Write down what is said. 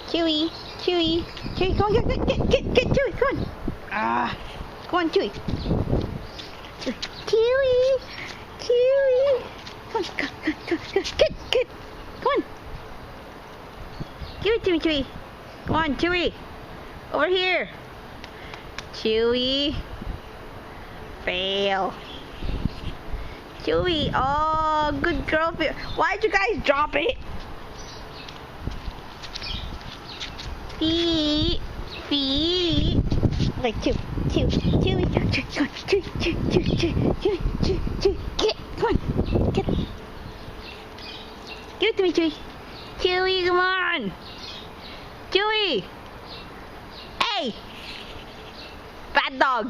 Chewie, Chewie, Chewie, come on, get Chewie, come on. Come on, Chewie. Chewie, Chewie. Come on, get. Come on. Give it to me, Chewie. Come on, Chewie. Over here. Chewie. Fail. Chewie. Oh, good girl. Why'd you guys drop it? Feet. Like Chewie. Get. Come on. Get. Give it to me, Chewie. Chewie, come on. Chewie. Hey. Bad dog.